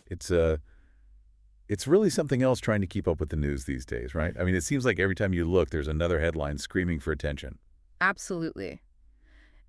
It's really something else trying to keep up with the news these days, right? I mean, it seems like every time you look, there's another headline screaming for attention. Absolutely.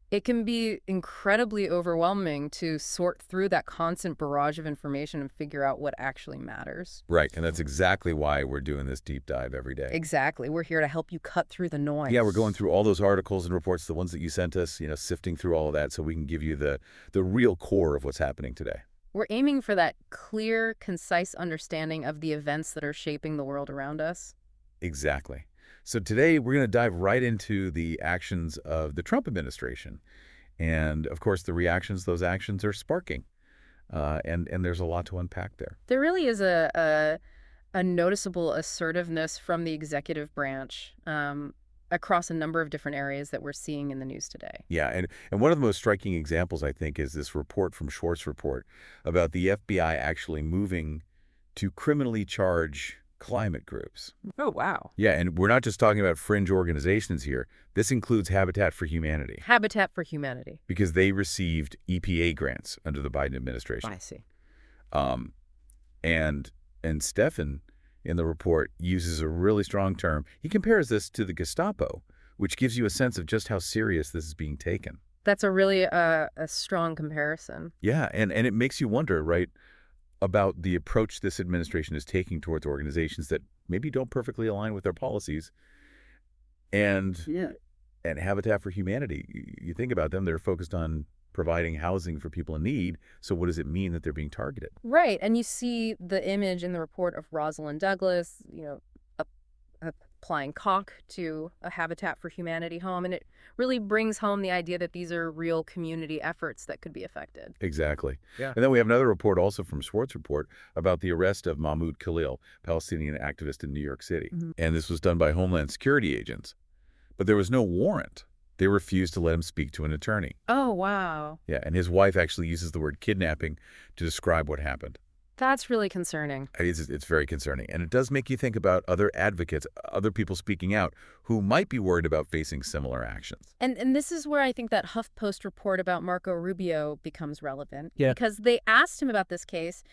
It can be incredibly overwhelming to sort through that constant barrage of information and figure out what actually matters. Right, and that's exactly why we're doing this deep dive every day. Exactly. We're here to help you cut through the Yeah, we're going noise. through all those articles and reports, the ones that you sent us, sifting through all of that so we can give you the real core of what's happening today. We're aiming for that clear, concise understanding of the events that are shaping the world around us. Exactly. So today we're going to dive right into the actions of the Trump administration. And, of course, the reactions those actions are sparking. And there's a lot to unpack there. There really is a noticeable assertiveness from the executive branch across a number of different areas that we're seeing in the news today. Yeah, and one of the most striking examples, I think, is this report from Schwartz Report about the FBI actually moving to criminally charge climate groups. Oh, wow. Yeah, and we're not just talking about fringe organizations here. This includes Habitat for Humanity Habitat for Humanity. because they received EPA grants under the Biden administration. I see. Um, and Stefan, in the report, uses a really strong term. He compares this to the Gestapo, which gives you a sense of just how serious this is being taken. That's a really a strong comparison. Yeah, and it makes you wonder, right, about the approach this administration is taking towards organizations that maybe don't perfectly align with their policies. And Habitat for Humanity, you think about them, they're focused on providing housing for people in need. So what does it mean that they're being targeted? Right. And you see the image in the report of Rosalind Douglas, ap- applying caulk to a Habitat for Humanity home. And it really brings home the idea that these are real community efforts that could be affected. Exactly. Yeah. And then we have another report also from Schwartz Report about the arrest of Mahmoud Khalil, Palestinian activist in New York City. And this was done by Homeland Security agents. But there was no warrant. They refused to let him speak to an attorney. Oh, wow. Yeah, and his wife actually uses the word kidnapping to describe what happened. That's really concerning. It's very concerning. And it does make you think about other advocates, other people speaking out who might be worried about facing similar actions. And this is where I think that HuffPost report about Marco Rubio becomes relevant. Yeah. Because they asked him about this case,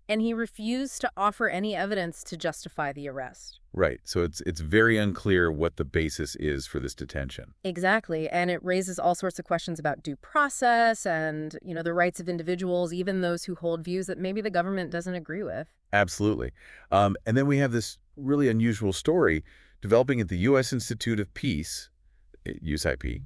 and he refused to offer any evidence to justify the arrest. Right. So it's very unclear what the basis is for this detention. Exactly. And it raises all sorts of questions about due process and, the rights of individuals, even those who hold views that maybe the government doesn't agree with. Absolutely. And then we have this really unusual story developing at the U.S. Institute of Peace, USIP.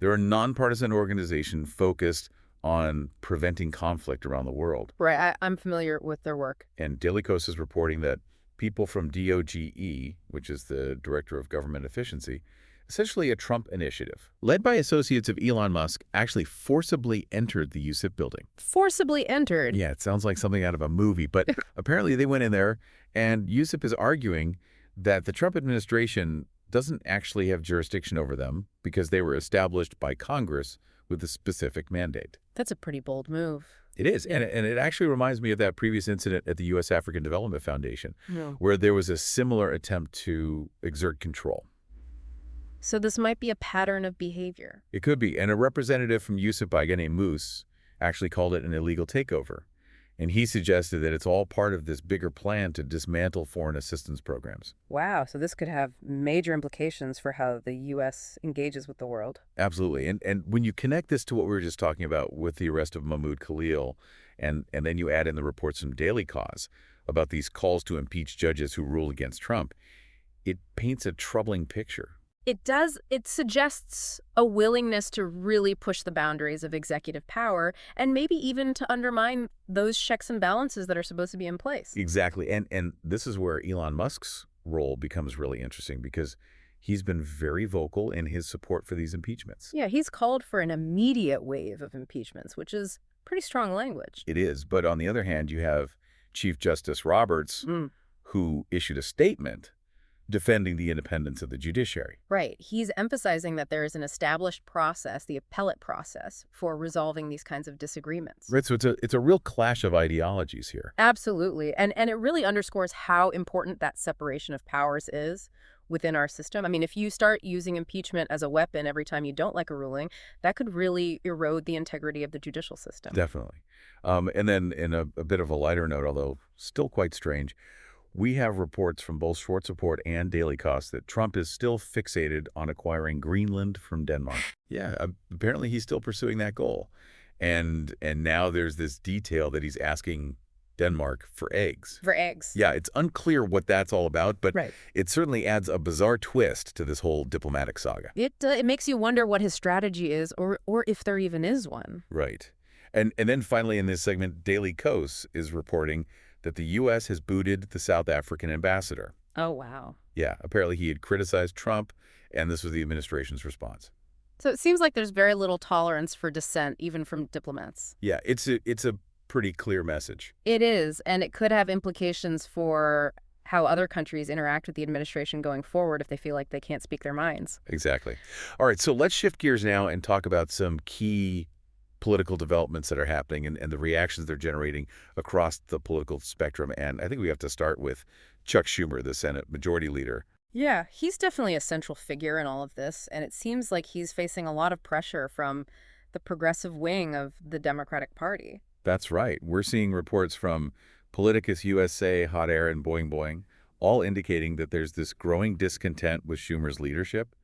They're a nonpartisan organization focused on preventing conflict around the world. Right. I'm familiar with their work. And Daily Kos is reporting that people from DOGE, which is the Director of Government Efficiency, essentially a Trump initiative, led by associates of Elon Musk, actually forcibly entered the USIP building. Forcibly entered. Yeah, it sounds like something out of a movie, but apparently they went in there, and USIP is arguing that the Trump administration doesn't actually have jurisdiction over them because they were established by Congress with a specific mandate. That's a pretty bold move. It is, and it actually reminds me of that previous incident at the U.S. African Development Foundation, Yeah. where there was a similar attempt to exert control. So this might be a pattern of behavior. It could be, and a representative from USIP, a guy named Moose, actually called it an illegal takeover. And he suggested that it's all part of this bigger plan to dismantle foreign assistance programs. Wow. So this could have major implications for how the U.S. engages with the world. Absolutely. And when you connect this to what we were just talking about with the arrest of Mahmoud Khalil, and then you add in the reports from Daily Kos about these calls to impeach judges who rule against Trump, it paints a troubling picture. It does. It suggests a willingness to really push the boundaries of executive power and maybe even to undermine those checks and balances that are supposed to be in place. Exactly. And this is where Elon Musk's role becomes really interesting because he's been very vocal in his support for these impeachments. Yeah, he's called for an immediate wave of impeachments, which is pretty strong language. It is. But on the other hand, you have Chief Justice Roberts, who issued a statement defending the independence of the judiciary. Right. He's emphasizing that there is an established process, the appellate process, for resolving these kinds of disagreements. Right, so it's a real clash of ideologies here. Absolutely. And it really underscores how important that separation of powers is within our system. I mean, if you start using impeachment as a weapon every time you don't like a ruling, that could really erode the integrity of the judicial system. Definitely. And then in a bit of a lighter note, although still quite strange, we have reports from both Schwartz Report and Daily Kos that Trump is still fixated on acquiring Greenland from Denmark. Yeah, apparently he's still pursuing that goal. And now there's this detail that he's asking Denmark for eggs. For eggs. Yeah, it's unclear what that's all about, but Right. it certainly adds a bizarre twist to this whole diplomatic saga. It makes you wonder what his strategy is, or if there even is one. Right. And then finally in this segment, Daily Kos is reporting that the U.S. has booted the South African ambassador. Oh, wow. Yeah, apparently he had criticized Trump, and this was the administration's response. So it seems like there's very little tolerance for dissent, even from diplomats. Yeah, it's a pretty clear message. It is, and it could have implications for how other countries interact with the administration going forward if they feel like they can't speak their minds. Exactly. All right, so let's shift gears now and talk about some key political developments that are happening and the reactions they're generating across the political spectrum. And I think we have to start with Chuck Schumer, the Senate Majority Leader. Yeah, he's definitely a central figure in all of this, and it seems like he's facing a lot of pressure from the progressive wing of the Democratic Party. That's right. We're seeing reports from Politicus USA, Hot Air, and Boing Boing, all indicating that there's this growing discontent with Schumer's leadership,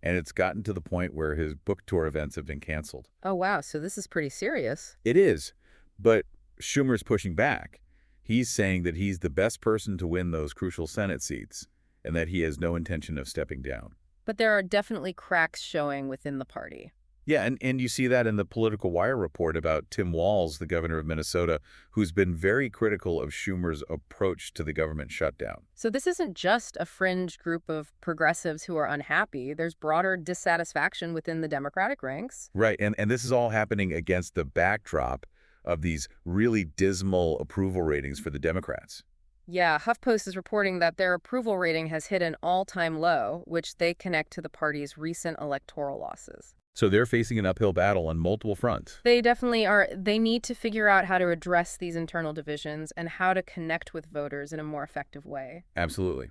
and it's gotten to the point where his book tour events have been canceled. Oh, wow, so this is pretty serious. It is, but Schumer's pushing back. He's saying that he's the best person to win those crucial Senate seats and that he has no intention of stepping down. But there are definitely cracks showing within the party. Yeah, and you see that in the Political Wire report about Tim Walz, the governor of Minnesota, who's been very critical of Schumer's approach to the government shutdown. So this isn't just a fringe group of progressives who are unhappy. There's broader dissatisfaction within the Democratic ranks. Right, and this is all happening against the backdrop of these really dismal approval ratings for the Democrats. Yeah, HuffPost is reporting that their approval rating has hit an all-time low, which they connect to the party's recent electoral losses. So they're facing an uphill battle on multiple fronts. They definitely are. They need to figure out how to address these internal divisions and how to connect with voters in a more effective way. Absolutely.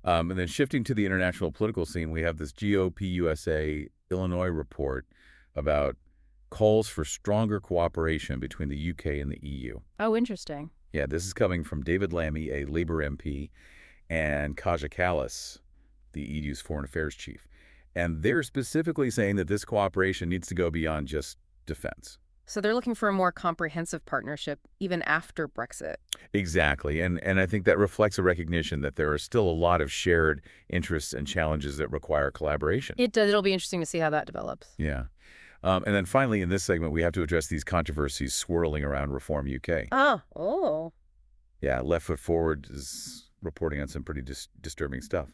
And then shifting to the international political scene, we have this GOP USA Illinois report about calls for stronger cooperation between the UK and the EU. Oh, interesting. Yeah, this is coming from David Lammy, a Labour MP, and Kaja Kallas, the EU's foreign affairs chief. And they're specifically saying that this cooperation needs to go beyond just defense. So they're looking for a more comprehensive partnership even after Brexit. Exactly. And I think that reflects a recognition that there are still a lot of shared interests and challenges that require collaboration. It does. It'll be interesting to see how that develops. Yeah. And then finally, in this segment, we have to address these controversies swirling around Reform UK. Oh. Yeah, Left Foot Forward is reporting on some pretty disturbing stuff.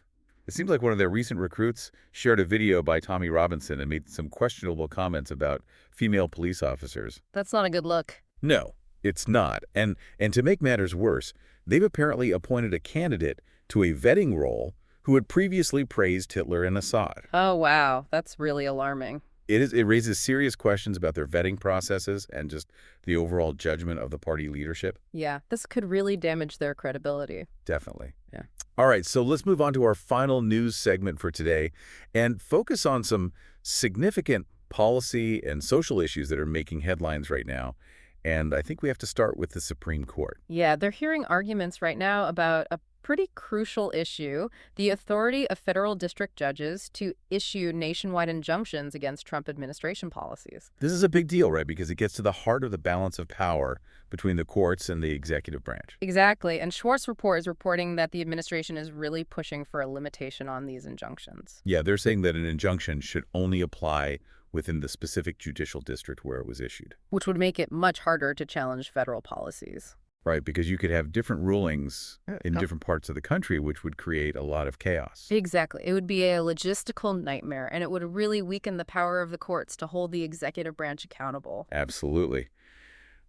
It seems like one of their recent recruits shared a video by Tommy Robinson and made some questionable comments about female police officers. That's not a good look. No, it's not. And to make matters worse, they've apparently appointed a candidate to a vetting role who had previously praised Hitler and Assad. Oh, wow. That's really alarming. It raises serious questions about their vetting processes and just the overall judgment of the party leadership. Yeah, this could really damage their credibility. Definitely. Yeah. All right, so let's move on to our final news segment for today and focus on some significant policy and social issues that are making headlines right now. And I think we have to start with the Supreme Court. Yeah, they're hearing arguments right now about a pretty crucial issue, the authority of federal district judges to issue nationwide injunctions against Trump administration policies. This is a big deal, right? Because it gets to the heart of the balance of power between the courts and the executive branch. Exactly. And Schwartz Report is reporting that the administration is really pushing for a limitation on these injunctions. Yeah, they're saying that an injunction should only apply within the specific judicial district where it was issued. Which would make it much harder to challenge federal policies. Right, because you could have different rulings in different parts of the country, which would create a lot of chaos. Exactly. It would be a logistical nightmare, and it would really weaken the power of the courts to hold the executive branch accountable. Absolutely.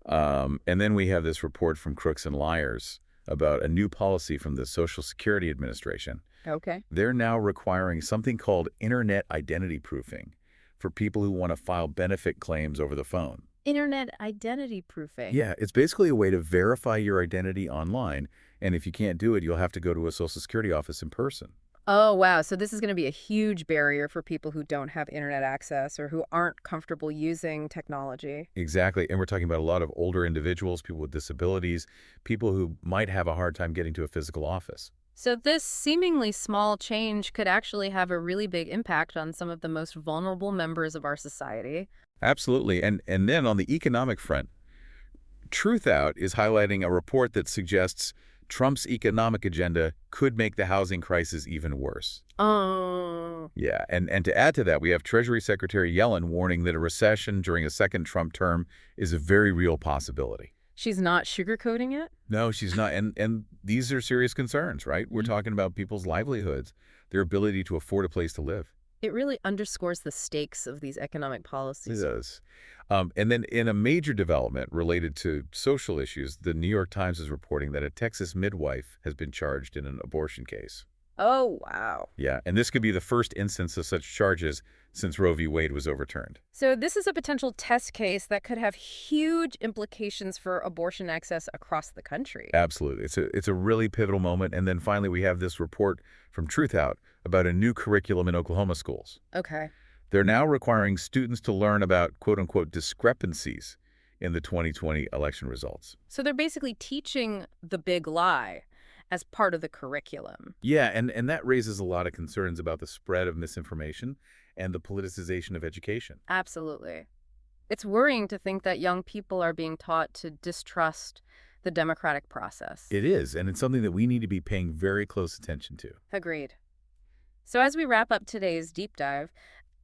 And then we have this report from Crooks and Liars about a new policy from the Social Security Administration. Okay. They're now requiring something called internet identity proofing for people who want to file benefit claims over the phone. Internet identity proofing. Yeah, it's basically a way to verify your identity online, and if you can't do it, you'll have to go to a Social Security office in person. Oh, wow. So this is going to be a huge barrier for people who don't have internet access or who aren't comfortable using technology. Exactly. And we're talking about a lot of older individuals, people with disabilities, people who might have a hard time getting to a physical office. So this seemingly small change could actually have a really big impact on some of the most vulnerable members of our society. Absolutely. And then on the economic front, Truth Out is highlighting a report that suggests Trump's economic agenda could make the housing crisis even worse. Oh. Yeah, and to add to that, we have Treasury Secretary Yellen warning that a recession during a second Trump term is a very real possibility. She's not sugarcoating it? No, she's not. And these are serious concerns, right? We're talking about people's livelihoods, their ability to afford a place to live. It really underscores the stakes of these economic It policies. does. And then in a major development related to social issues, the New York Times is reporting that a Texas midwife has been charged in an abortion case. Oh, wow. Yeah, and this could be the first instance of such charges since Roe v. Wade was overturned. So this is a potential test case that could have huge implications for abortion access across the country. Absolutely. It's a really pivotal moment. And then finally, we have this report from Truth Out about a new curriculum in Oklahoma schools. Okay. They're now requiring students to learn about quote-unquote discrepancies in the 2020 election results. So they're basically teaching the big lie as part of the curriculum. Yeah, and that raises a lot of concerns about the spread of misinformation and the politicization of education. Absolutely. It's worrying to think that young people are being taught to distrust the democratic process. It is, and it's something that we need to be paying very close attention to. Agreed. So as we wrap up today's deep dive,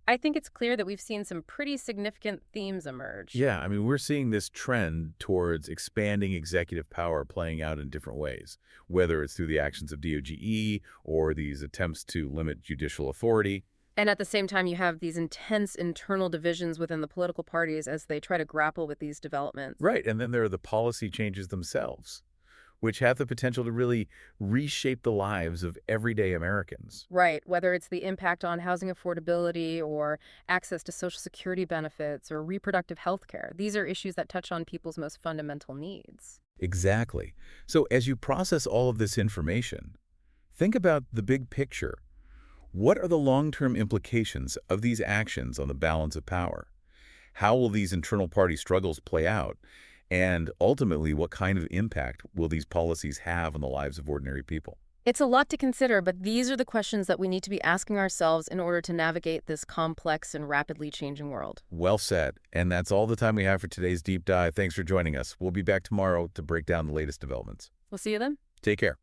I think it's clear that we've seen some pretty significant themes emerge. Yeah, I mean, we're seeing this trend towards expanding executive power playing out in different ways, whether it's through the actions of DOGE or these attempts to limit judicial authority. And at the same time, you have these intense internal divisions within the political parties as they try to grapple with these developments. Right, and then there are the policy changes themselves, which have the potential to really reshape the lives of everyday Americans. Right, whether it's the impact on housing affordability or access to Social Security benefits or reproductive health care. These are issues that touch on people's most fundamental needs. Exactly. So as you process all of this information, think about the big picture. What are the long-term implications of these actions on the balance of power? How will these internal party struggles play out? And ultimately, what kind of impact will these policies have on the lives of ordinary people? It's a lot to consider, but these are the questions that we need to be asking ourselves in order to navigate this complex and rapidly changing world. Well said. And that's all the time we have for today's deep dive. Thanks for joining us. We'll be back tomorrow to break down the latest developments. We'll see you then. Take care.